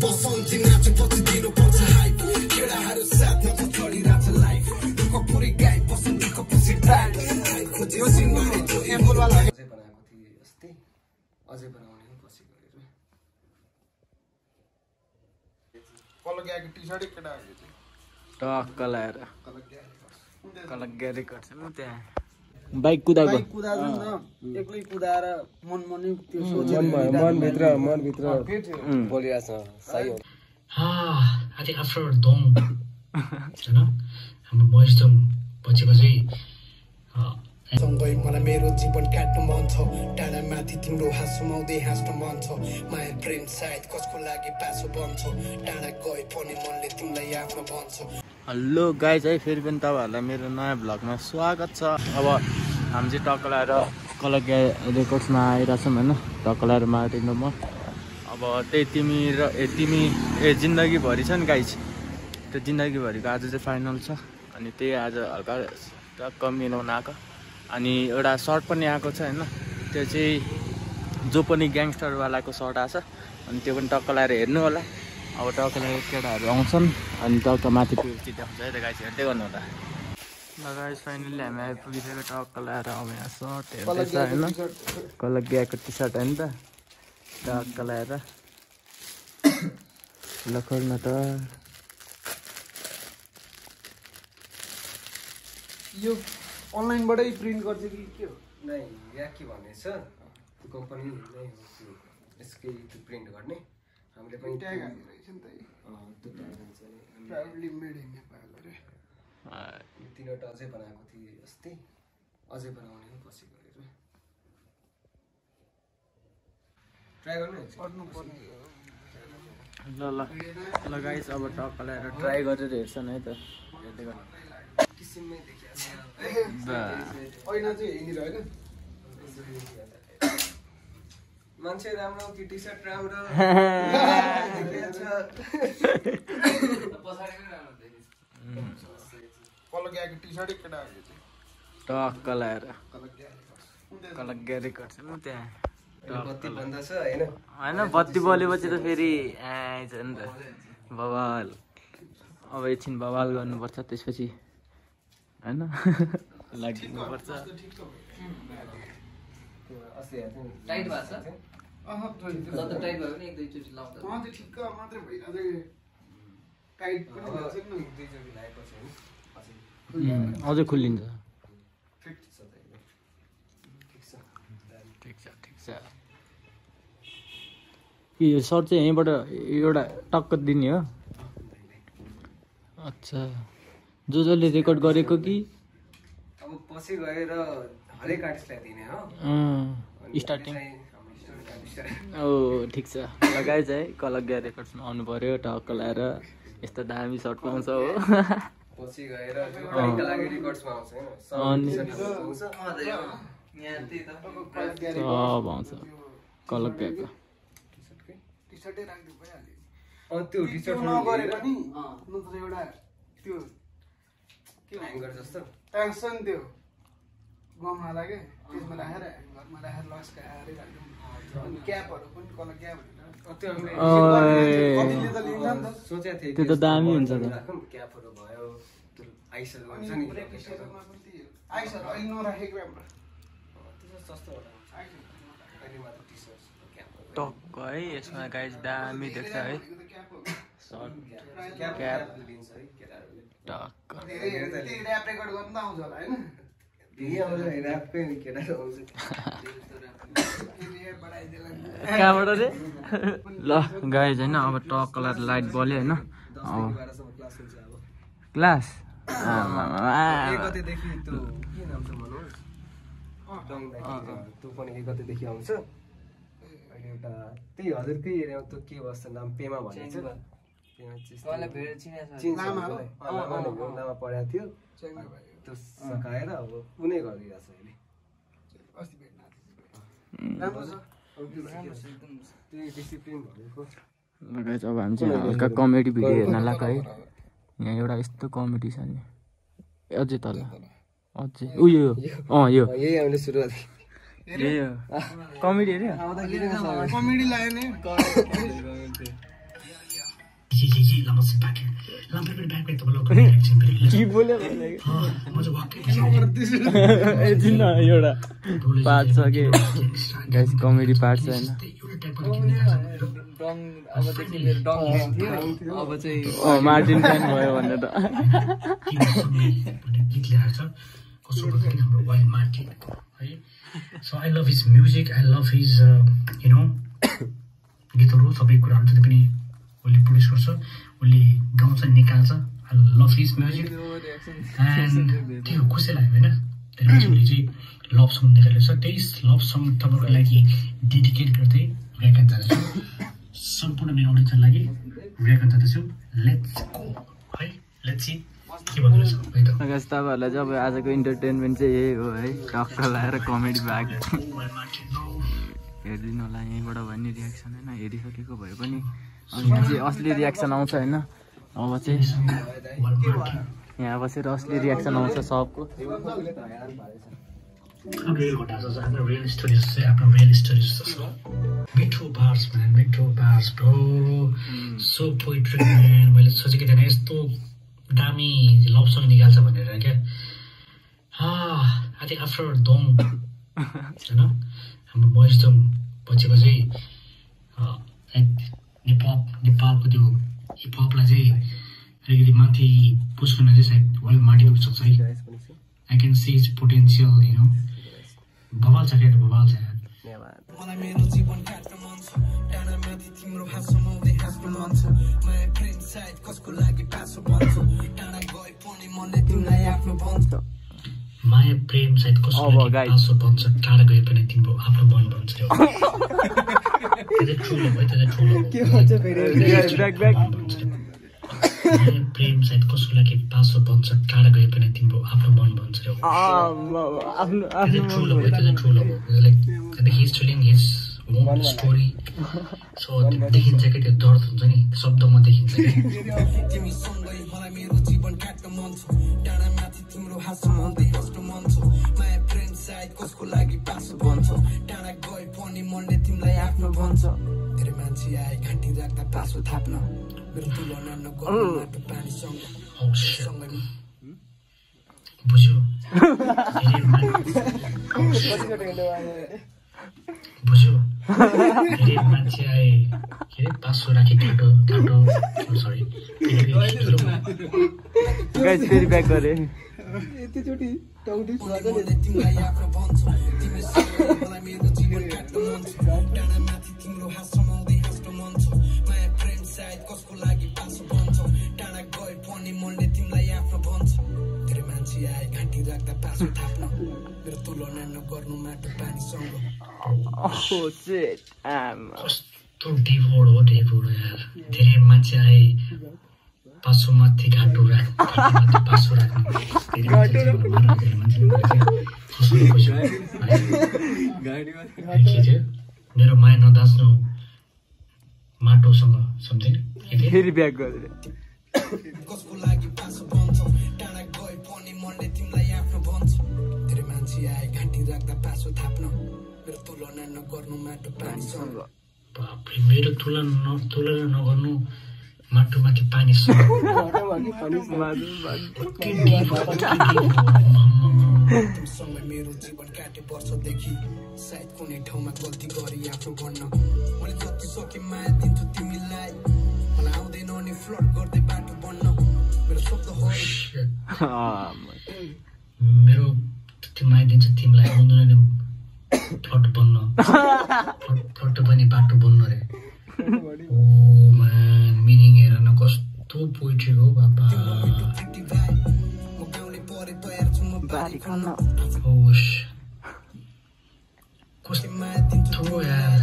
बसन्ती नाच पछि दिनुपर्छ हाइप केटाहरू साथमा त चढिरहेछ लाइफ दुःख पुरै गाई बसन्तीको पछि टाइट खोज्यो सिंहले त्यो एम्बुलवाला अझै बनाएको थिए अस्ति अझै बनाउने पछि गरेर कलग्याको टी-सर्ट केटाहरुले चाहिँ टक्क लाएर कलग्या रेकर्ड छ नि त्यहाँ बाइक कुदाको कुदाजु नि त एक्लै कुदाएर मनमनै त्यो सोचेर मनभित्र बोलिरहेछ सही हो I think after Dong, you know, हाम्रो महेशदम बचेको चाहिँ सँगै मलाई मेरो जीवन काट्नु मन छ टाढा माथि तिम्रो हाँसुमाउँदै हाँस्न मन छ माया प्रेम सायद कसको लागि पासो बन्छ टाढा गए पनि मनले तिमीलाई आफ्नो भन्छ हेलो गाइज है फेरि पनि तपाईँहरूलाई मेरो नयाँ भ्लगमा स्वागत छ। अब हामी चाहिँ टक्क लाएर कलग्या रेकर्ड्समा आइरहेछौँ होइन टक्क लाएर मारिदिनु म अब त्यही तिमी जिन्दगीभरि छ नि गाइज त्यो जिन्दगीभरिको आज चाहिँ फाइनल छ अनि त्यही आज हल्का टक्क मिलाउन आएको अनि एउटा सर्ट पनि आएको छ होइन त्यो चाहिँ जो पनि ग्याङस्टरवालाको सर्ट आएको छ अनि त्यो पनि टक्क लाएर हेर्नु होला। अब टक्क लाएर केटाहरू आउँछन् अनि टक्क माथि पुगेपछि देखाउँछ है त गाइस हेर्दै गर्नु होला। ल गाइस फाइनली हामी आइपुगिसक्यो टक्क लाएर अब यहाँ सर्ट हेर्दैछ होइन कलग्याको टी सर्ट होइन त टक्क लाएर ल खोल्न त यो अनलाइनबाटै प्रिन्ट गर्छ कि के हो नै या के भनेछ त्यो कम्पनी नै हो त्यो यसकै त्यो प्रिन्ट गर्ने हामीले पनि ट्याग हालेको रहेछ नि त त्यो ट्याग हुन्छ प्राउडली मेड इन नेपाल अरे यो तिनवटा अझै बनाएको थिए अस्ति अझै बनाउने पछि गरेर ट्राई गर्नु पर्ने ल गाइस अब टक्क लाएर ट्राई गरेर हेर्छन् है त हेर्दै गर्नु किसिममै देखिया ऐना चाहिँ हेरिदिनु होइन मान्छे राम्रो कि टी सर्ट राम्रो कलग्याको टी-सर्ट केटाहरुले चाहिँ टक्क लाएर कलग्या रेकर्ड छ नि त्यहाँ बत्ती बन्द छ हैन होइन बत्ती बलेपछि त फेरि आइन्छ नि त बवाल अब एकछिन बवाल गर्नुपर्छ त्यसपछि होइन लाग्नुपर्छ टाइट भएको छ अह जति टाइट भयो भने एक दुई चोटि लाउँदा चाहिँ ठिक्क मात्रै भइरहेको टाइट पनि भन्छ नि दुईचोटि लगाएपछि अझै खुल्लिन्छ फिट छ त ठिक छ कि यो सर्ट चाहिँ यहीँबाट एउटा टक्क दिने हो अच्छा जसले रेकर्ड गरेको कि अब पछि गएर हरेक आर्टिस्टलाई दिने हो स्टार्टिङ ओ ठिक छ लगाएछ है कलग्या रेकर्ड्समा आउनु पऱ्यो टक्क लाएर यस्तो दामी सर्ट पाउँछ हो पछि गएर जोडीका लागि रेकर्ड्समा आउँछ हैन सब आउँछ कलग्याको टी-सर्टै राख्दै भइहाल्यो त्यो टी-सर्ट नगरे पनि नत्र एउटा त्यो के ह्याङ्गर जस्तो ट्याक्स नि त्यो गमहाला के त्यसमा राखेर घरमा राखेर लस्काएर राख्नु अनि क्यापहरू पनि कलर क्याप कतिले त लिन्छ नि त सोचेको थिएँ त्यो त दामी हुन्छ त क्यापहरू भयो त्यो आइसहरू हुन्छ नि टी-सर्टमा पनि त्यो आइसहरू अहिले नराखेको राम्रो त्यो सस्तो होला अहिले मात्र टी-सर्ट क्यापहरू टक्क है यसमा गाइस दामी देख्छ है सर्ट क्याप लिन्छ है केटाहरूले टक्क धेरै ऱ्याप रेकर्ड गर्नु त आउँछ होला होइन ऱ्यापकै केटाहरू आउँछ कहाँबाट रे ल गाइज होइन अब टक्क लाइट बल्यो होइन क्लास गतेदेखि त्यो के नाम छ भनौँ त्यो पनि गतेदेखि आउँछ अहिले एउटा त्यही हजुरकै एरियामा त्यो के बस्छ नाम पेमा भनिन्छ लामा पढाएको थियो त्यो सकाएर अब उनी गरिरहेछ अहिले गाइज अब हामी चाहिँ हल्का कमेडी भिडियो हेर्न लाग्यो है यहाँ एउटा यस्तो कमेडी छ नि अझै तल अझै उयो यो यही हामीले सुरुवात कमेडी हेऱ्यो कमेडी लाग्यो नि लामो चाहिँ ब्याक लाम्पे पनि ब्याक त ब्लक रिएक्सन गरेर के बोल्यो म चाहिँ वाक्कै यति न एउटा पार्ट छ कि गाइस कमेडी पार्ट छ हैन अबदेखि मेरो डङ थियो अब चाहिँ मार्टिन फ्यान भयो भनेर त गीत ल्याएको छ कसो गर्दाखेरि हाम्रो वाइल्ड मार्टिन है so I love his music I love his you know गीतहरू सबै कुराहरू जति पनि उसले प्रड्युस गर्छ उसले गाउँछ निकाल्छ I love his music and त्यो खुसी लाग्यो होइन धेरै मान्छेले चाहिँ लभ सङ निकालेको छ त्यही लभ सङ तपाईँहरूको लागि डेडिकेट गर्दै रेकर्ड जाँदैछु सम्पूर्ण मेरो अडियन्सको लागि रेकर्ड जाँदैछु लेट्स गो है लेट्स सी के भन्नु रहेछ है त गाइस तपाईहरुलाई चाहिँ अब आजको इन्टरटेनमेन्ट चाहिँ यही हो है टक्क लाएर कमेडी भाग हेरिदिनु होला यहीँबाट भन्ने रियाक्सन होइन हेरिसकेको भए पनि अनि चाहिँ असली रियाक्सन आउँछ होइन अब चाहिँ यहाँ बसेर असली रियाक्सन आउँछ सबको रियल घटना छ आफ्नो रियल स्टोरिज चाहिँ आफ्नो रियल स्टोरिज जस्तो छ मिठो बार्स म्यान मिठो bars bro so poetry man मैले सोचेको थिएन यस्तो दामी लभ सङ निकाल्छ भनेर क्या आई थिङ्क आफ्टर दोङ होइन हाम्रो महेशदोङ पछिको चाहिँ नेपालको त्यो हिपहपलाई चाहिँ अलिकति माथि पुस गर्न चाहिँ सायद वाइल्ड मार्टिन पुग्छ है I can see it's potential you know बवाल छ क्या बवाल छ मलाई मेरो जीवन काट्न मन छ डाँडा माथि तिम्रो हात समाउँदै हाँस्न मन छ माया प्रेम सायद कसको लागि पासो भन्छ डाँडा गए पनि मनले तिमीलाई आफ्नो भन्छ माया प्रेम सायद कसको लागि पासो भन्छ टाढा गए पनि तिम्रो आफ्नो मन भन्छ त्यो ठुलो भयो त्यो ठुलो माया प्रेम सायद कसको लागि पासो भन्छ टाढा गए पनि तिम्रो आफ्नो मन भन्छ ठुलो भयो त्यो ठुलो भयो like he is telling his own story so देखिन्छ कि त्यो दर्द हुन्छ नि शब्दमा देखिन्छ तिमी सँगै मलाई मेरो जीवन काट्न मन छ डाँडा माथि तिम्रो हात समाउँदै हाँस्न मन छ माया प्रेम सायद कसको लागि पासो भन्छ डाँडा गए पनि मनले तिमीलाई आफ्नो भन्छ धेरै मान्छे आए घाँटी राख्दा पासो थाप्न मेरो तुलना नगर्नु माटो पानीसँग बुझ्यो बुझ्यो धेरै मान्छे आए के अरे पासो राखे घाटो सरी गाइस फेरि ब्याक गरे यतिचोटि टाउटी तिमीलाई आफ्नो भन्छ तिमी मलाई मेरो जीवन काट्न मन छ डाँडा माथि तिम्रो हात समाउँदै हाँस्न मन छ माया प्रेम सायद कसको लागि पासो भन्छ डाँडा गए पनि मनले तिमीलाई आफ्नो भन्छ धेरै मान्छे आए घाँटी राख्दा पासो थाप्न मेरो तुलना नगर्नु माटो पानीसँग कस्तो डिभोड हो यार धेरै मान्छे आए पासो माथि घाटो राख्नु पासो राख्नु मेरो माया नदाच्नु माटोसँग सम्झिन फेरि ब्याक गरेर कसको लागि पासो भन्छ डाँडा गए पनि मनले तिमीलाई आफ्नो भन्छ धेरै मान्छे आए घाँटी राख्दा पासो थाप्न मेरो तुलना नगर्नु माटो पानीसँग बाप्रे मेरो तुलना नगर्नु माटो माथि पानी तिमीसँग मेरो जीवन काटे वर्षदेखि सायद कुनै ठाउँमा गल्ती गरी आफ्नो भन्न मैले जति सके माया दिन्छु तिमीलाई मलाई आउँदैन नि फ्लट गर्दै बाटो बन्न मेरो शब्दहरू मेरो त्यो माया दिन्छु तिमीलाई आउँदैन नि फ्लट बन्न फ्लट पनि बाटो बन्न रे ओ म्यान मिनिङ हेर न कस्तो पोइट्री हो बाबा होस् कस्तो यार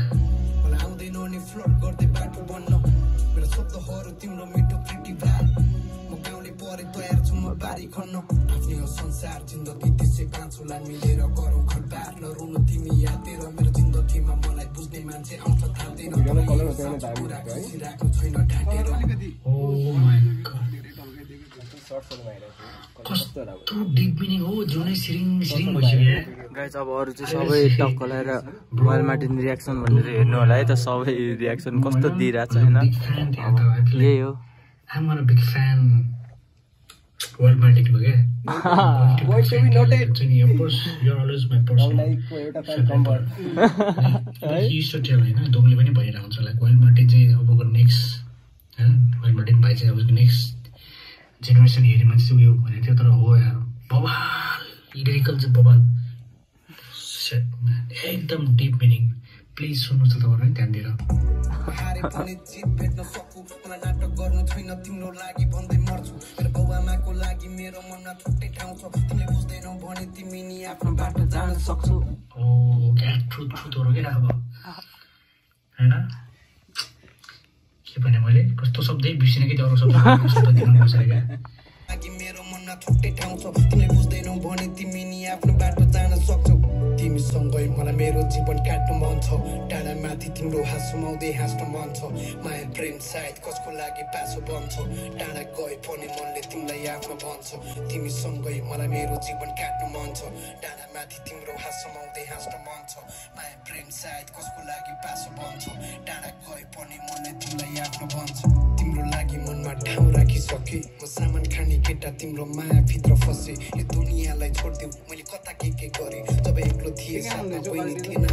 मलाई आउँदैन नि फ्लट गर्दै बाटो बन्न मेरो शब्दहरू तिम्रो मिठो प्रिटी भाइ म गाउँले परे तयार छु म बारी खन्न आफ्नै हो संसार जिन्दगी त्यसै कान्छुलाई मिलेर गरौँ खडबार नरुनु तिमी यादेर मेरो जिन्दगीमा मलाई बुझ्ने मान्छे आउँछ थाल्दैन राख्नु छैन ढाँटेर ओ माय गॉड कस्तो डिप मिनिङ हो जुनै सिरिङ भइसक्यो गाइस अब अरू चाहिँ सबै टक्क लाएर वाइल्ड मार्टिन रियाक्सन भनेर हेर्नु होला है त सबै रियाक्सन कस्तो दिइरहेछ होइन यही हो I'm not a big fan. World Matic lo ke. What should we note it? Of course, you're always my personal. Like एउटा fan comfort. He used to tell हैन दोगले पनि भइरहेको हुन्छ लाइक World Matic चाहिँ अबको नेक्स्ट हैन World Matic भाइ चाहिँ अबको नेक्स्ट जेनेरेसन हेरेमा चाहिँ उयो भनेको थियो तर हो यार बवाल लिरिकल चाहिँ बवाल सेट एकदम डिप मिनिङ प्लिज सुन्नुहोस् त तपाईहरु ध्यान दिएर हारे पनि जित भेट्न सकु मलाई नाटक गर्नु छैन तिम्रो लागि भन्दै मर्छु मेरो बाउआमाको लागि मेरो मनमा छुट्टै ठाउँ छ तिमीले बुझ्दैनौ भने तिमी नि आफ्नो बाटो जान सक्छौ ओ क्या ट्रुथ हो के अब हैन के भने मैले कस्तो शब्दै बिर्सिने कि अरु शब्द दिनु बसेको लागि मेरो मनमा छुट्टै ठाउँ छ तिमीले बुझ्दैनौ भने तिमी नि आफ्नो बाटो जान सक्छौ तिमीसँगै मलाई मेरो जीवन काट्नु मन छ टाढा माथि तिम्रो हात सुमाउँदै हाँस्न मन छ माया प्रेम सायद कसको लागि पासो बन्छ टाढा गए पनि मनले तिमीलाई आफ्नो भन्छ तिमीसँगै मलाई मेरो जीवन काट्नु मन छ टाढा माथि तिम्रो हात सुमाउँदै हाँस्न मन छ माया प्रेम सायद कसको लागि पासो बन्छ टाढा गए पनि मनले तिमीलाई आफ्नो भन्छ तिम्रो लागि मनमा ठाउँ राखिसके म सामान खाने केटा तिम्रो माया भित्र फसे यो दुनियाँलाई छोड्देऊ मैले कता के गरे जब एक्लो थिए साथमा कोही थिएन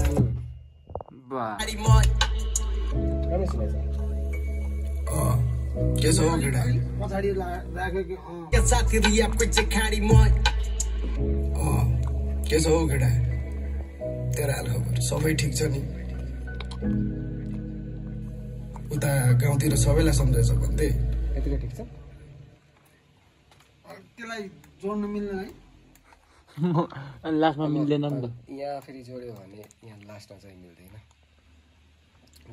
के छ हो केटा पछाडि राखेको के साथी रियापको चाहिँ खाडी म के छ हो केटा तेरा हाल खबर सबै ठिक छ नि उता गाउँतिर सबैलाई सम्झाएछ भन्दै यतिकै ठिक छ त्यसलाई जोड्न मिल्दैन है अनि लास्टमा मिल्दैन नि त यहाँ फेरि जोड्यो भने यहाँ लास्टमा चाहिँ मिल्दैन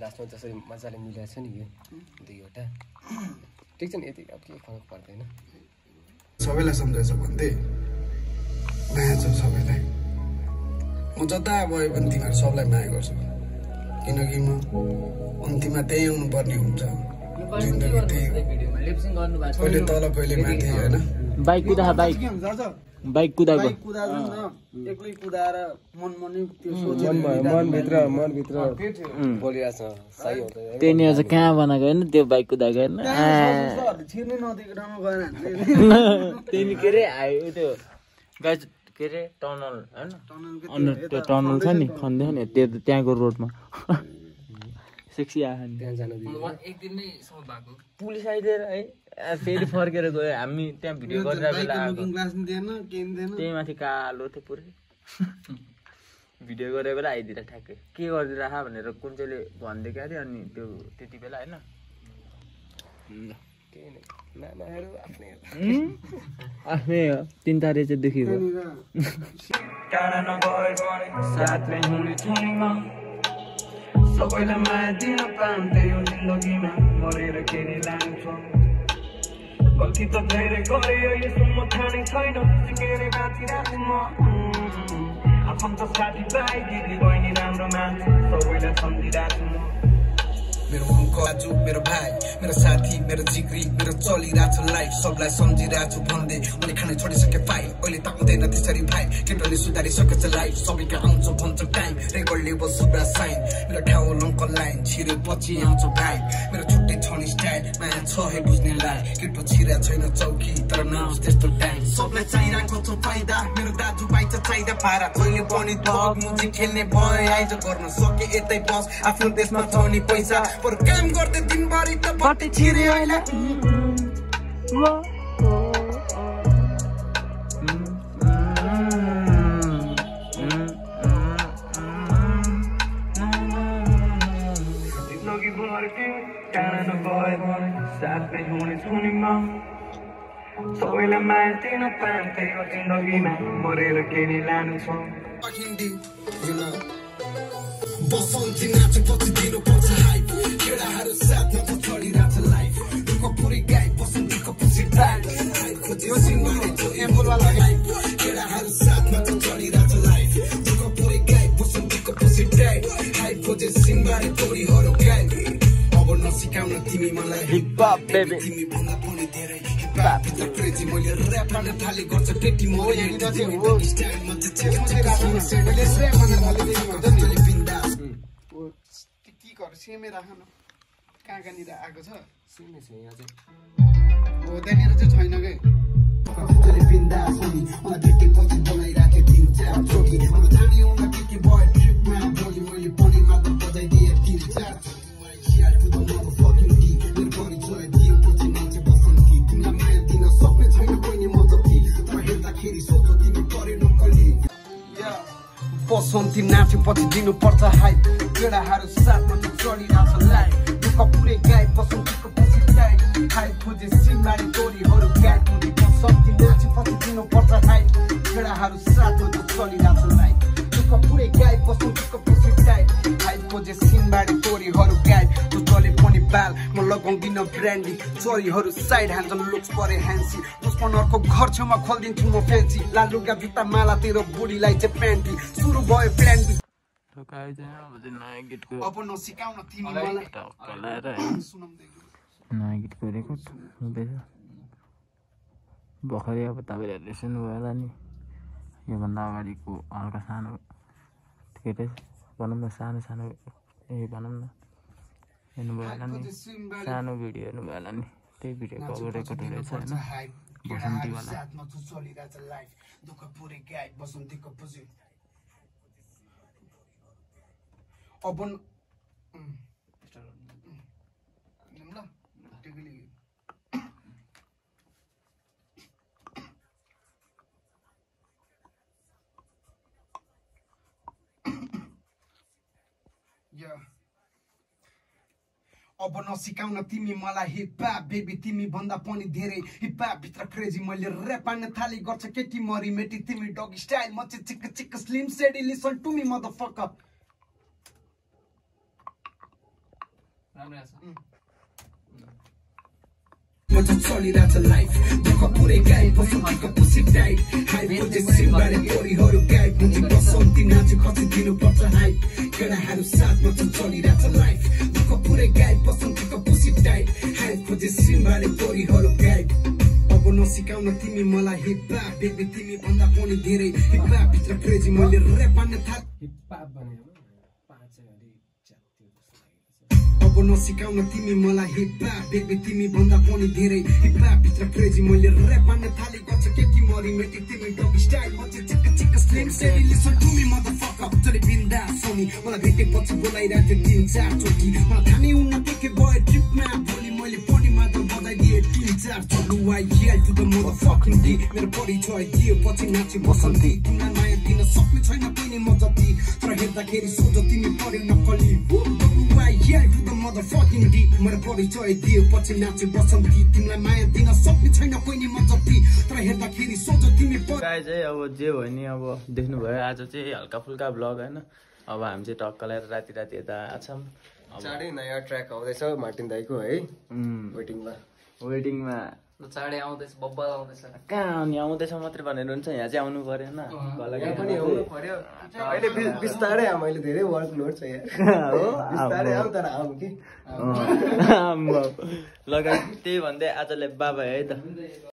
लास्टमा जसरी मजाले मिलाएको छ नि यो दुईवटा ठिक छ नि यति अब केही फरक पर्दैन सबैलाई सम्झाएछ भन्दै माया छ सबैलाई म जता गए पनि तिमीहरू सबलाई माया गर्छु किनकि म अन्तिममा त्यही आउनु पर्ने हुन्छ जिन्दगी त्यही कहिले तल कहिले माथि होइन बाइक कुदा बाइक कुदाको एक्लै कुदाएर मनमा त्यो मनभित्र बोलिरहेछ सही हुन्छ त्यही चाहिँ कहाँ बनाएको होइन त्यो बाइक कुदाएको होइन छिर्नै नदिएको ठाउँमा गएर त्यही के अरे आयो त्यो गाइस के अरे टनल होइन अन्डर त्यो टनल छ नि खन्दै नि त्यो त्यहाँको रोडमा सेक्सी आयो नि त्यहाँ जानु एक दिन नै सबै भएको पुलिस आइदिएर है फेरि फर्केर गयो हामी त्यहाँ भिडियो गरेर बेला त्यही माथि कालो थियो पुरै भिडियो गरेर बेला आइदिएर ठ्याक्कै के गरिदिइराख भनेर कुन चाहिँले भनिदिएको अरे अनि त्यो त्यति बेला होइन आफ्नै हो 3 तारिक चाहिँ दुखी सबैलाई माया दिन पाउँथे यो जिन्दगीमा मरेर के नि लान्छ गल्ती त धेरै गरे अहिलेसम्म थाहा छैन सिकेर बाँचिरहेको म आफन्त साथीभाइ दिदी बहिनी राम्रो मान्छे सबैलाई सम्झिरहेको म मेरो मनको आजु मेरो भाइ मेरो साथी मेरो जिग्री मेरो चलिरहेको छ लाइफ सबलाई सम्झिरहेको छु भन्दै मैले खान छोडिसके फाइल अहिले त आउँदैन त्यसरी भाइ केटाले सुधारिसकेछ लाइफ सबैको आउँछ भन्छ टाइम रेकर्ड लेबल सबलाई साइन मेरो ठाउँ लङ्क लाइन छिरे पछि आउँछ भाइ मेरो छुट्टै छ नि स्टाइल माया छ है बुझ्नेलाई केटो छिरा छैन चौकी तर नआउँछ त्यस्तो टाइम सबलाई चाहिरहेको छ फाइदा मेरो दाजुभाइ छ चाहिदा पारा जहिले पनि धग मुजी खेल्ने भए आइज गर्न सके यतै बस आफ्नो देशमा छ नि पैसा पर काम गर्दै दिनभरि त बटे छिरे अहिले जिन्दगी भर के टाढा नगए भने साथै हुने सुनिमा सबैलाई माया दिन पाउँथे यो जिन्दगीमा मरेर के नि लानु छ बसन्ती नाचे पछि दिनु पर्छ हाइप केटाहरू साथमा त चलिरहेछ लाइफ दुःख पुरै गाई बसन्तीको पछि टाइट खोज्यो सिंहले त्यो एम्बुलवाला हाइप केटाहरू साथमा त चलिरहेछ लाइफ दुःख पुरै गाई बसन्तीको पछि टाइट हाइप खोजे सिंहले तोरीहरू गाई अब नसिकाउन तिमी मलाई हिप हप बेबी तिमी भन्दा पनि धेरै हिप हप भित्र क्रेजी मैले ऱ्याप गर्न थाले गर्छ टेटी म स्टाइलमा सेमै राख न कहाँ कहाँनिर आएको छ सुन्ने छु यहाँ चाहिँ हो त्यहाँनिर चाहिँ छैन के बसन्ती नाचेपछि दिनुपर्छ हाइट केडाहरू साथमा चढिरहेछ लाइट दुःख पुरै गाई बसन्तीको पछि टाइट हाइट खोजे सिंहबारी तोरीहरू गाई खोजे बसन्ती नाचेपछि दिनुपर्छ हाइट केडाहरू साथमा चढिरहेछ लाइट दुःख पुरै गाई बसन्तीको पछि टाइट हाइट खोजे सिंहबारी तोरीहरू गाई जो जले पनि बाल म लगाउँदिन ब्रान्डी चोरीहरू साइड हान्छन् लुक्स परे ह्यान्सी दुश्मनहरूको घर छेउमा खोलिदिन्छु म फ्यान्सी लालुगा जुत्ता माला तेरो बुढीलाई चाहिँ प्यान्टी सुरु भयो प्लान बी अब नसिकाउन तिमी मलाई नयाँ गीतको रेकर्ड हुँदैछ भर्खरै अब तपाईँहरूले सुन्नुभयो होला नि योभन्दा अगाडिको हल्का सानो के अरे भनौँ न सानो सानो भनौँ न हेर्नुभयो होला नि सानो भिडियो हेर्नुभयो होला नि त्यही भिडियोको अब रेकर्ड हुँदैछ होइन बसन्तीवाला अब अब नसिकाउन तिमी मलाई हिपहप बेबी तिमी भन्दा पनि धेरै हिपहप भित्र क्रेजी मैले ऱ्याप हान्न थाली गर्छ केटी मरी मेटी तिमी डग स्टाइल म चाहिँ चिक्क चिक्क slim shady listen to me motherfucker चलिरहेछ लाइफ दुःख पुरै गाई बसन्तीको पुसी टाइट हाइट खोजे सिंहबारी तोरीहरू गाई बुझी बसन्ती नाचे खसी दिनुपर्छ हाइट केडाहरू साथमा चलिरहेछ लाइफ दुःख पुरै गाई बसन्तीको पुसी टाइट हाइट खोजे सिंहबारी तोरीहरू गाई अब नसिकाउन तिमी मलाई हिपहप बेबी तिमी भन्दा पनि धेरै हिपहप भित्र क्रेजी मैले ऱ्याप हान्न थाले हिपहप भनेको अब नसिकाउन तिमी मलाई हिपहप बेबी तिमी भन्दा पनि धेरै हिपहप भित्र क्रेजी मैले ऱ्याप हान्न थाले गर्छ केटी मरी मेटी तिमी डग स्टाइल म चाहिँ चिक्क चिक्क slim shady listen to me motherfucker चले बिन्दा सोनी मलाई भेटेपछि बोलाइरहेको थियो 3-4 चोटि मलाई थामी उन्न के भयो ट्रिपमा भोलि मैले पनि मात्र बजाइदिए 3-4 चलु I here to the motherfucking D मेरो परिचय दियो पछि नाचे बसन्ती तिमीलाई माया दिन सक्ने छैन पनि म जति तर हेर्दाखेरि सोझो तिमी पर्यो नक्कली motherfucking deep मेरो परिचय दियो पछि नाचे बसन्ती तिमीलाई माया दिन सक्ने छैन कोही म जति तर हेर्दाखेरि सोझो तिमी गाइज है अब जे भयो नि अब देख्नुभयो आज चाहिँ हल्का फुल्का भ्लग होइन अब हामी चाहिँ टक्क लगाएर राति राति यता आछौँ चाँडै नयाँ ट्र्याक आउँदैछ मार्टिन दाईको है वेटिङमा चाँडै आउँदैछ बब्बल आउँदैछ कहाँ आउने आउँदैछ मात्रै भनेर हुन्छ यहाँ चाहिँ आउनु परेन यहाँ पनि आउनु पर्यो अहिले बिस्तारै आऊ मैले धेरै वर्कलोड छ यहाँ बिस्तारै आऊ तर आऊ कि लगाइ त्यही भन्दै आजले बाबा है त